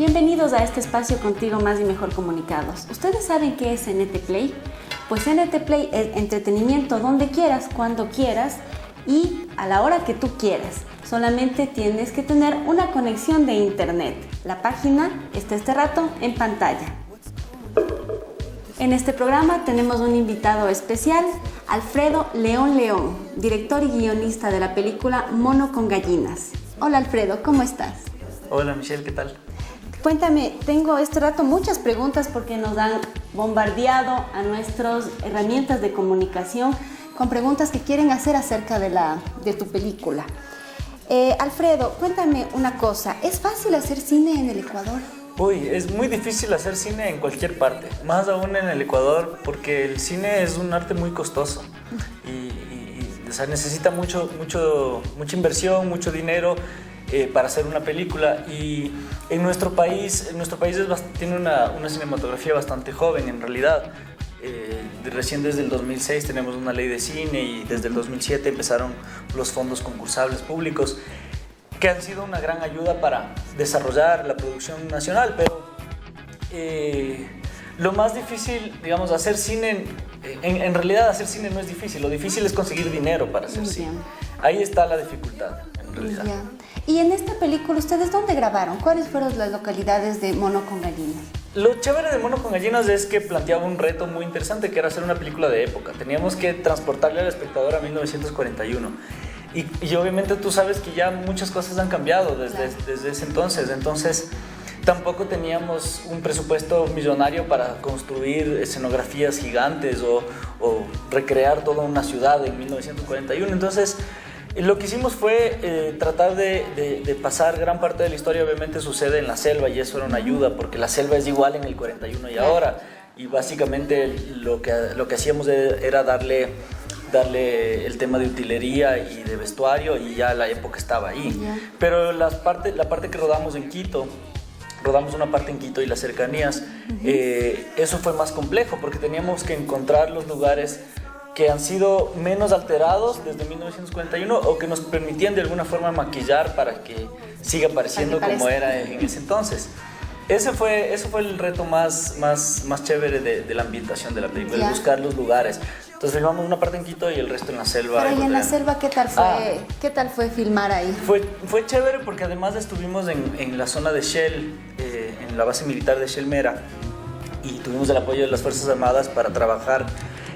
Bienvenidos a este espacio contigo más y mejor comunicados. ¿Ustedes saben qué es NT Play? Pues NT Play es entretenimiento donde quieras, cuando quieras y a la hora que tú quieras. Solamente tienes que tener una conexión de internet. La página está este rato en pantalla. En este programa tenemos un invitado especial, Alfredo León, director y guionista de la película Mono con Gallinas. Hola Alfredo, ¿cómo estás? Hola Michelle, ¿qué tal? Cuéntame, tengo este rato muchas preguntas porque nos han bombardeado a nuestras herramientas de comunicación con preguntas que quieren hacer acerca de tu película. Alfredo, cuéntame una cosa, ¿es fácil hacer cine en el Ecuador? Uy, es muy difícil hacer cine en cualquier parte, más aún en el Ecuador, porque el cine es un arte muy costoso o sea, necesita mucha inversión, mucho dinero para hacer una película. Y en nuestro país tiene una cinematografía bastante joven en realidad. Recién desde el 2006 tenemos una ley de cine y desde el 2007 empezaron los fondos concursables públicos, que han sido una gran ayuda para desarrollar la producción nacional, pero lo más difícil, digamos, hacer cine, en realidad hacer cine no es difícil, lo difícil es conseguir dinero para hacer cine. Ahí está la dificultad, en realidad. Ya. Y en esta película, ¿ustedes dónde grabaron? ¿Cuáles fueron las localidades de Mono con Gallinas? Lo chévere de Mono con Gallinas es que planteaba un reto muy interesante, que era hacer una película de época. Teníamos que transportarle al espectador a 1941. Y obviamente tú sabes que ya muchas cosas han cambiado desde ese entonces tampoco teníamos un presupuesto millonario para construir escenografías gigantes o recrear toda una ciudad en 1941. Entonces lo que hicimos fue tratar de pasar gran parte de la historia. Obviamente sucede en la selva y eso era una ayuda, porque la selva es igual en el 41 y ahora, y básicamente lo que hacíamos era darle el tema de utilería y de vestuario, y ya la época estaba ahí. Pero la parte que rodamos en Quito, rodamos una parte en Quito y las cercanías, eso fue más complejo porque teníamos que encontrar los lugares que han sido menos alterados desde 1941 o que nos permitían de alguna forma maquillar para que siga pareciendo como era en ese entonces. Ese fue el reto más chévere de la ambientación de la película, el buscar los lugares. Entonces filmamos una parte en Quito y el resto en la selva. Pero ¿y en la selva qué tal fue filmar ahí? Fue chévere porque además estuvimos en la zona de Shell, en la base militar de Shell Mera, y tuvimos el apoyo de las Fuerzas Armadas para trabajar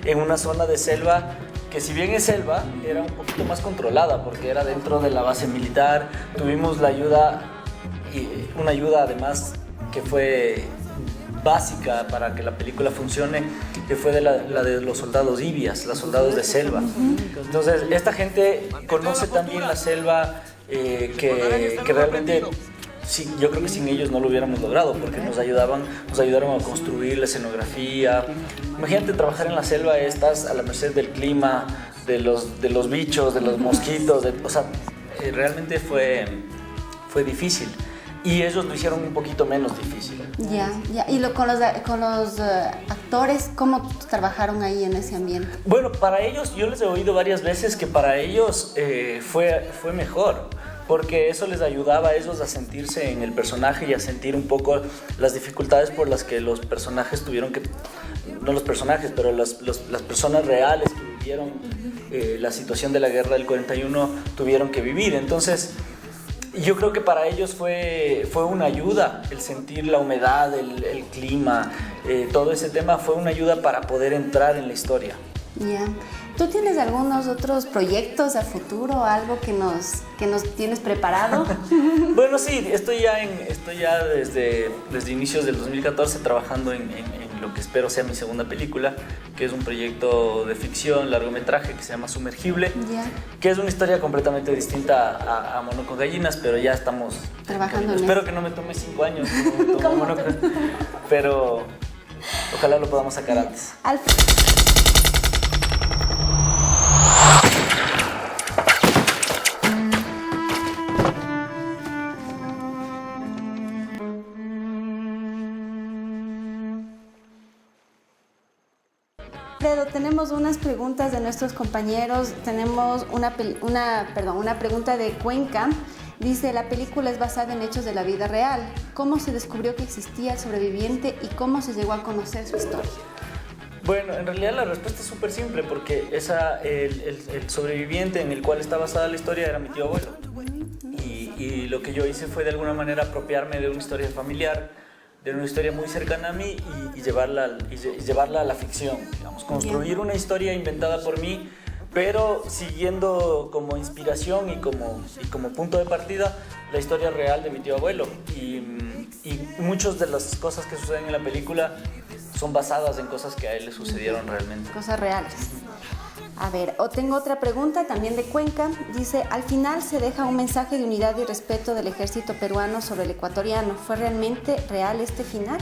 en una zona de selva que, si bien es selva, era un poquito más controlada porque era dentro de la base militar. Tuvimos una ayuda además que fue básica para que la película funcione, que fue la de los soldados ibias, los soldados de selva. Entonces esta gente conoce también la selva, que realmente sí, yo creo que sin ellos no lo hubiéramos logrado, porque nos ayudaron a construir la escenografía. Imagínate trabajar en la selva, estás a la merced del clima, de los bichos, de los mosquitos, o sea, realmente fue difícil. Y ellos lo hicieron un poquito menos difícil. Ya. ¿Y con los actores, cómo trabajaron ahí en ese ambiente? Bueno, para ellos, yo les he oído varias veces que para ellos fue mejor, porque eso les ayudaba a ellos a sentirse en el personaje y a sentir un poco las dificultades por las que los personajes tuvieron que... No los personajes, pero las personas reales que vivieron la situación de la guerra del 41 tuvieron que vivir. Entonces, yo creo que para ellos fue una ayuda el sentir la humedad, el clima, todo ese tema fue una ayuda para poder entrar en la historia. Ya. ¿Tú tienes algunos otros proyectos a futuro, algo que nos tienes preparado? Bueno, sí, estoy ya desde inicios del 2014 trabajando en lo que espero sea mi segunda película, que es un proyecto de ficción, largometraje, que se llama Sumergible, que es una historia completamente distinta a Mono con Gallinas, pero ya estamos trabajando en espero que no me tome 5 años, pero ojalá lo podamos sacar antes. Alfredo, tenemos unas preguntas de nuestros compañeros. Tenemos una pregunta de Cuenca Dice, la película es basada en hechos de la vida real. ¿Cómo se descubrió que existía el sobreviviente y cómo se llegó a conocer su historia? Bueno, en realidad la respuesta es súper simple porque el sobreviviente en el cual está basada la historia era mi tío abuelo. Y lo que yo hice fue de alguna manera apropiarme de una historia familiar, de una historia muy cercana a mí y llevarla a la ficción, digamos, construir una historia inventada por mí, pero siguiendo como inspiración y como punto de partida la historia real de mi tío abuelo. Y muchas de las cosas que suceden en la película son basadas en cosas que a él le sucedieron realmente. Cosas reales. A ver, tengo otra pregunta también de Cuenca. Dice, al final se deja un mensaje de unidad y respeto del ejército peruano sobre el ecuatoriano. ¿Fue realmente real este final?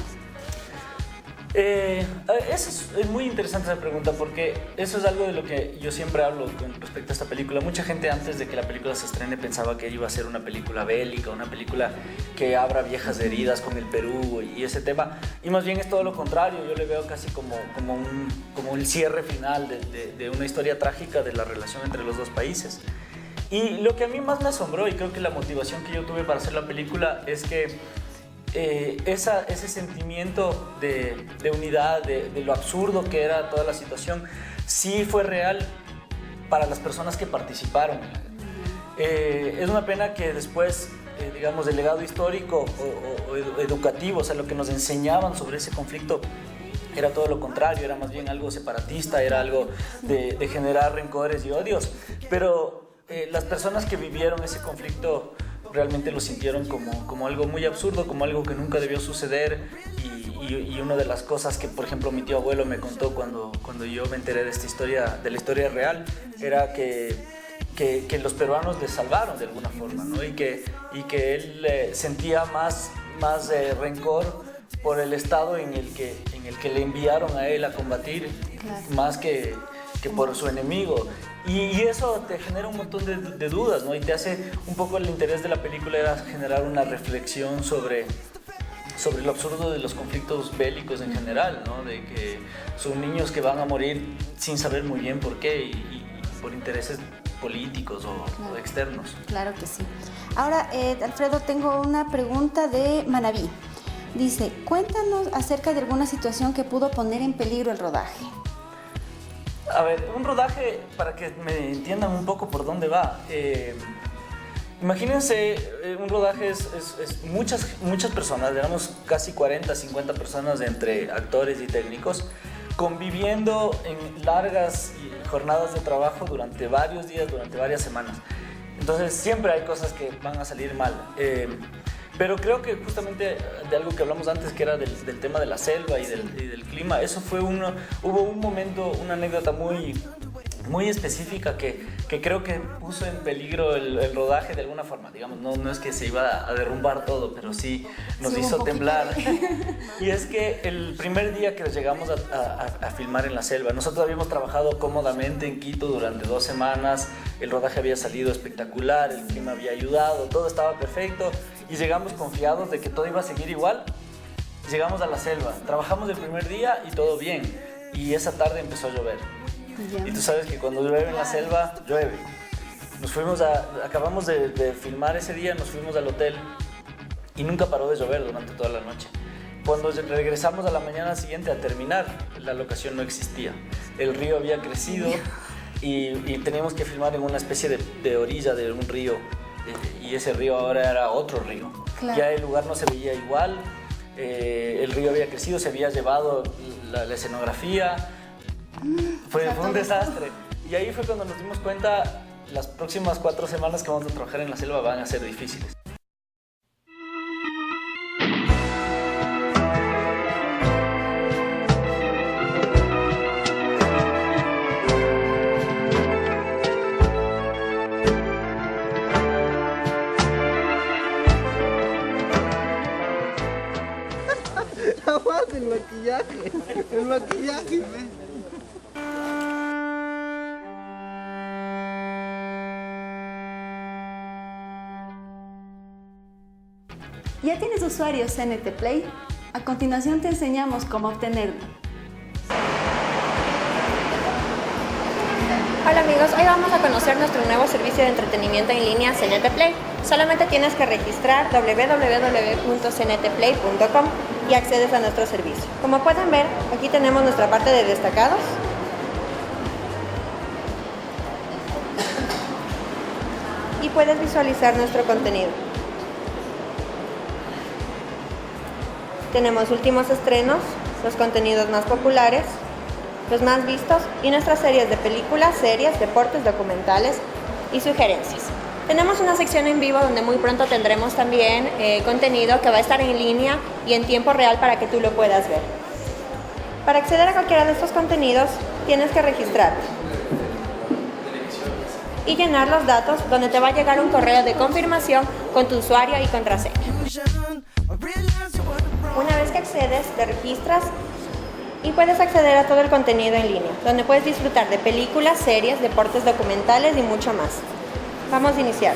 Eso es muy interesante esa pregunta porque eso es algo de lo que yo siempre hablo con respecto a esta película. Mucha gente antes de que la película se estrene pensaba que iba a ser una película bélica, una película que abra viejas heridas con el Perú y ese tema, y más bien es todo lo contrario. Yo le veo casi como el cierre final de una historia trágica de la relación entre los dos países. Y lo que a mí más me asombró, y creo que la motivación que yo tuve para hacer la película, es que ese sentimiento de unidad, de lo absurdo que era toda la situación, sí fue real para las personas que participaron. Es una pena que después, digamos, el legado histórico o educativo, o sea, lo que nos enseñaban sobre ese conflicto, era todo lo contrario, era más bien algo separatista, era algo de generar rencores y odios. Pero las personas que vivieron ese conflicto realmente lo sintieron como algo muy absurdo, como algo que nunca debió suceder. Y una de las cosas que, por ejemplo, mi tío abuelo me contó cuando yo me enteré de esta historia, de la historia real, era que los peruanos le salvaron de alguna forma, ¿no? Y que él sentía más rencor por el estado en el que le enviaron a él a combatir, claro, más que por su enemigo. Y eso te genera un montón de dudas, ¿no? Y te hace un poco, el interés de la película era generar una reflexión sobre lo absurdo de los conflictos bélicos en general, ¿no? De que son niños que van a morir sin saber muy bien por qué y por intereses políticos o externos. Claro que sí. Ahora, Alfredo, tengo una pregunta de Manaví. Dice, cuéntanos acerca de alguna situación que pudo poner en peligro el rodaje. A ver, un rodaje, para que me entiendan un poco por dónde va. Imagínense, un rodaje es muchas personas, digamos casi 40, 50 personas entre actores y técnicos, conviviendo en largas jornadas de trabajo durante varios días, durante varias semanas. Entonces siempre hay cosas que van a salir mal. Pero creo que justamente de algo que hablamos antes, que era del tema de la selva y del clima, eso fue hubo un momento, una anécdota muy específica que creo que puso en peligro el rodaje de alguna forma. Digamos, no es que se iba a derrumbar todo, pero sí nos hizo temblar. Y es que el primer día que llegamos a filmar en la selva, nosotros habíamos trabajado cómodamente en Quito durante 2 semanas, el rodaje había salido espectacular, el clima había ayudado, todo estaba perfecto y llegamos confiados de que todo iba a seguir igual. Llegamos a la selva, trabajamos el primer día y todo bien, y esa tarde empezó a llover. Y tú sabes que cuando llueve en la selva, llueve. Acabamos de filmar ese día, nos fuimos al hotel y nunca paró de llover durante toda la noche. Cuando regresamos a la mañana siguiente a terminar, la locación no existía. El río había crecido y teníamos que filmar en una especie de orilla de un río, y ese río ahora era otro río. Claro. Ya el lugar no se veía igual, el río había crecido, se había llevado la escenografía. Fue un desastre. Y ahí fue cuando nos dimos cuenta, las próximas 4 semanas que vamos a trabajar en la selva van a ser difíciles. Aguanta el maquillaje, ¿Ya tienes usuario CNT Play? A continuación te enseñamos cómo obtenerlo. Hola amigos, hoy vamos a conocer nuestro nuevo servicio de entretenimiento en línea CNT Play. Solamente tienes que registrar www.cntplay.com y accedes a nuestro servicio. Como pueden ver, aquí tenemos nuestra parte de destacados. Y puedes visualizar nuestro contenido. Tenemos últimos estrenos, los contenidos más populares, los más vistos y nuestras series de películas, series, deportes, documentales y sugerencias. Tenemos una sección en vivo donde muy pronto tendremos también contenido que va a estar en línea y en tiempo real para que tú lo puedas ver. Para acceder a cualquiera de estos contenidos tienes que registrarte y llenar los datos donde te va a llegar un correo de confirmación con tu usuario y contraseña. Una vez que accedes, te registras y puedes acceder a todo el contenido en línea, donde puedes disfrutar de películas, series, deportes, documentales y mucho más. Vamos a iniciar.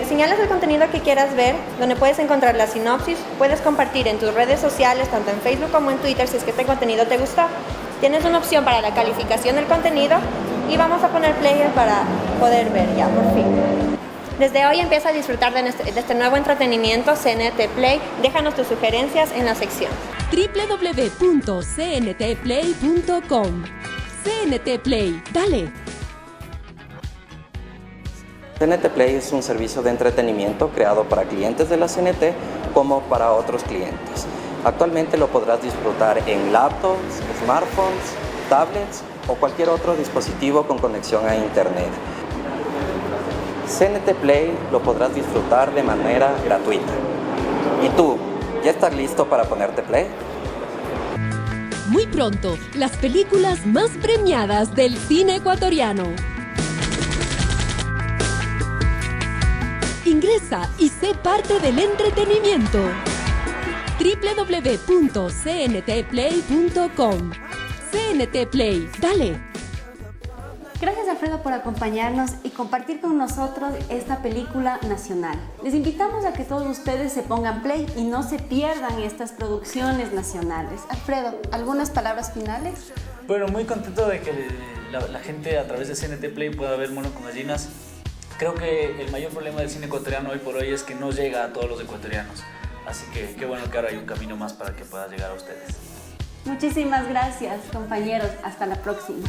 Señalas el contenido que quieras ver, donde puedes encontrar la sinopsis, puedes compartir en tus redes sociales, tanto en Facebook como en Twitter, si es que este contenido te gustó. Tienes una opción para la calificación del contenido y vamos a poner player para poder ver ya, por fin. Desde hoy empieza a disfrutar de este nuevo entretenimiento CNT Play. Déjanos tus sugerencias en la sección www.cntplay.com. CNT Play, dale. CNT Play es un servicio de entretenimiento creado para clientes de la CNT como para otros clientes. Actualmente lo podrás disfrutar en laptops, smartphones, tablets o cualquier otro dispositivo con conexión a Internet. CNT Play lo podrás disfrutar de manera gratuita. ¿Y tú, ya estás listo para ponerte play? Muy pronto, las películas más premiadas del cine ecuatoriano. Ingresa y sé parte del entretenimiento. www.cntplay.com. CNT Play, dale. Gracias Alfredo por acompañarnos y compartir con nosotros esta película nacional. Les invitamos a que todos ustedes se pongan play y no se pierdan estas producciones nacionales. Alfredo, ¿algunas palabras finales? Bueno, muy contento de que la gente a través de CNT Play pueda ver Mono con Gallinas. Creo que el mayor problema del cine ecuatoriano hoy por hoy es que no llega a todos los ecuatorianos. Así que qué bueno que ahora hay un camino más para que pueda llegar a ustedes. Muchísimas gracias, compañeros. Hasta la próxima.